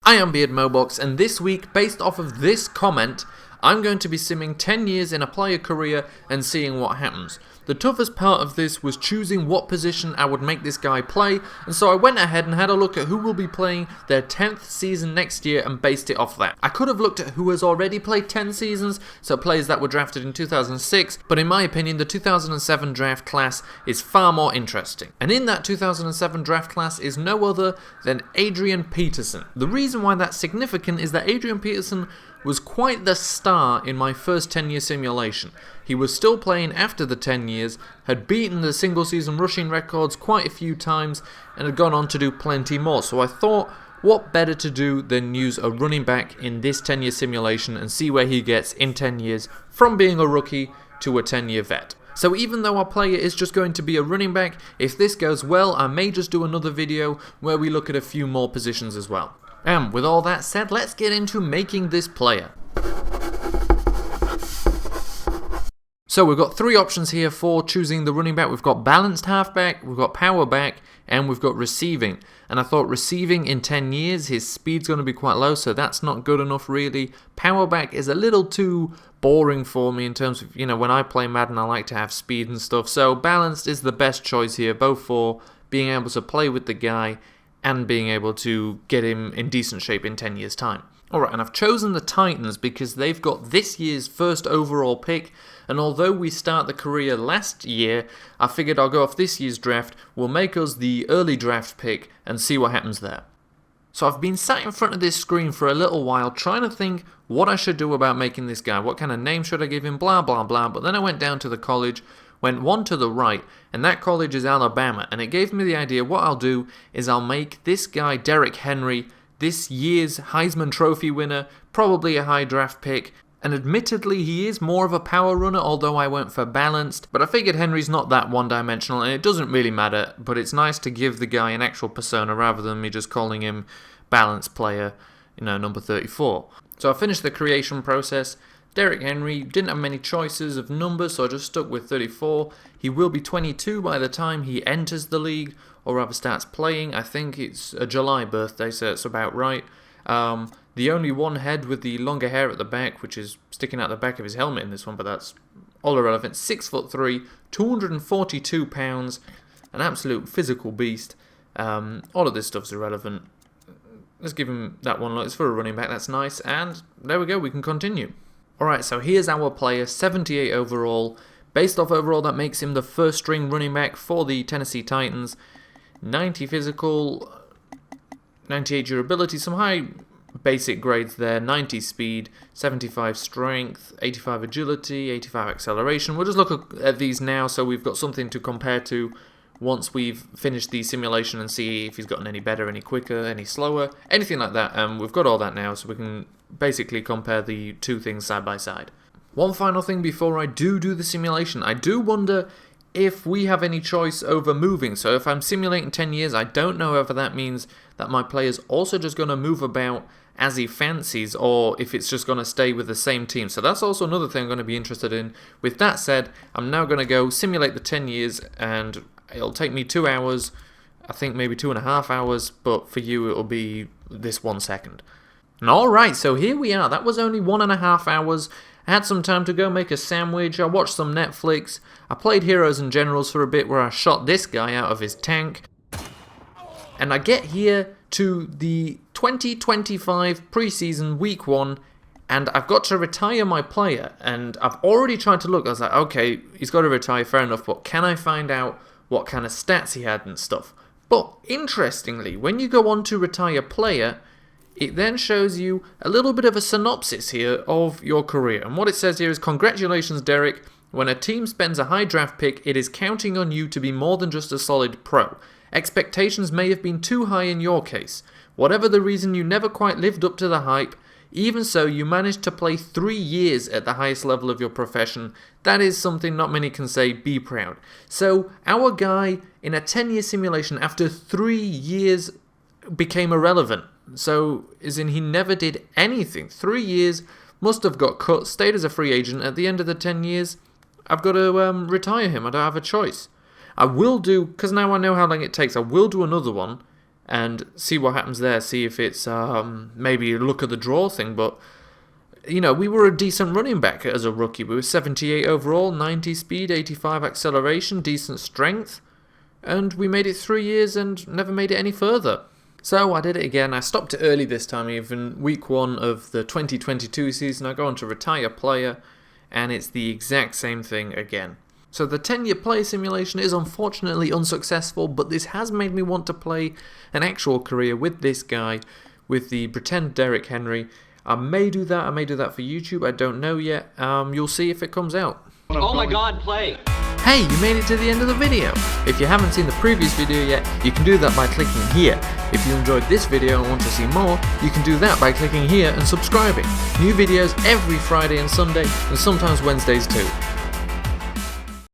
I am Beardmohbox, and this week, based off of this comment, I'm going to be simming 10 years in a player career and seeing what happens. The toughest part of this was choosing what position I would make this guy play, and so I went ahead and had a look at who will be playing their 10th season next year and based it off that. I could have looked at who has already played 10 seasons, so players that were drafted in 2006, but in my opinion the 2007 draft class is far more interesting. And in that 2007 draft class is no other than Adrian Peterson. The reason why that's significant is that Adrian Peterson was quite the star in my first 10-year simulation. He was still playing after the 10 years, had beaten the single-season rushing records quite a few times, and had gone on to do plenty more. So I thought, what better to do than use a running back in this 10-year simulation and see where he gets in 10 years from being a rookie to a 10-year vet. So even though our player is just going to be a running back, if this goes well, I may just do another video where we look at a few more positions as well. And with all that said, let's get into making this player. So we've got three options here for choosing the running back. We've got balanced halfback, we've got power back, and we've got receiving. And I thought receiving in 10 years, his speed's going to be quite low, so that's not good enough really. Power back is a little too boring for me in terms of, when I play Madden, I like to have speed and stuff. So balanced is the best choice here, both for being able to play with the guy and being able to get him in decent shape in 10 years' time. Alright, and I've chosen the Titans because they've got this year's first overall pick, and although we start the career last year, I figured I'll go off this year's draft, we'll make us the early draft pick and see what happens there. So I've been sat in front of this screen for a little while trying to think what I should do about making this guy, what kind of name should I give him, blah blah blah, but then I went down to the college, went one to the right, and that college is Alabama, and it gave me the idea what I'll do is I'll make this guy Derrick Henry, this year's Heisman Trophy winner, probably a high draft pick, and admittedly he is more of a power runner, although I went for balanced, but I figured Henry's not that one-dimensional, and it doesn't really matter, but it's nice to give the guy an actual persona rather than me just calling him balanced player, number 34. So I finished the creation process. Derrick Henry didn't have many choices of numbers, so I just stuck with 34. He will be 22 by the time he enters the league, or rather starts playing. I think it's a July birthday, so it's about right. The only one head with the longer hair at the back, which is sticking out the back of his helmet in this one, but that's all irrelevant. 6'3", 242 pounds, an absolute physical beast. All of this stuff's irrelevant. Let's give him that one look. It's for a running back, that's nice. And there we go, we can continue. Alright, so here's our player, 78 overall. Based off overall, that makes him the first string running back for the Tennessee Titans. 90 physical, 98 durability, some high basic grades there, 90 speed, 75 strength, 85 agility, 85 acceleration. We'll just look at these now so we've got something to compare to once we've finished the simulation and see if he's gotten any better, any quicker, any slower, anything like that. We've got all that now, so we can basically compare the two things side by side. One final thing before I do the simulation. I do wonder if we have any choice over moving. So if I'm simulating 10 years, I don't know whether that means that my player's also just going to move about as he fancies, or if it's just going to stay with the same team. So that's also another thing I'm going to be interested in. With that said, I'm now going to go simulate the 10 years, and it'll take me 2 hours, I think maybe 2.5 hours, but for you it'll be this 1 second. And alright, so here we are. That was only 1.5 hours. I had some time to go make a sandwich, I watched some Netflix, I played Heroes and Generals for a bit where I shot this guy out of his tank, and I get here to the 2025 preseason week 1, and I've got to retire my player, and I've already tried to look. I was like, okay, he's got to retire, fair enough, but can I find out what kind of stats he had and stuff? But interestingly, when you go on to retire player, it then shows you a little bit of a synopsis here of your career. And what it says here is, congratulations, Derek. When a team spends a high draft pick, it is counting on you to be more than just a solid pro. Expectations may have been too high in your case. Whatever the reason, you never quite lived up to the hype. Even so, you managed to play 3 years at the highest level of your profession. That is something not many can say. Be proud. So, our guy in a 10-year simulation after 3 years became irrelevant. So, as in he never did anything. 3 years, must have got cut, stayed as a free agent. At the end of the 10 years, I've got to retire him. I don't have a choice. I will do, because now I know how long it takes, I will do another one and see what happens there. See if it's maybe a look at the draw thing. But you know, we were a decent running back as a rookie. We were 78 overall, 90 speed, 85 acceleration, decent strength, and we made it 3 years and never made it any further. So I did it again. I stopped it early this time, even week 1 of the 2022 season. I go on to retire player, and it's the exact same thing again. So the 10-year play simulation is unfortunately unsuccessful, but this has made me want to play an actual career with this guy, with the pretend Derrick Henry. I may do that. I may do that for YouTube. I don't know yet. You'll see if it comes out. Oh my God, play! Hey, you made it to the end of the video. If you haven't seen the previous video yet, you can do that by clicking here. If you enjoyed this video and want to see more, you can do that by clicking here and subscribing. New videos every Friday and Sunday, and sometimes Wednesdays too.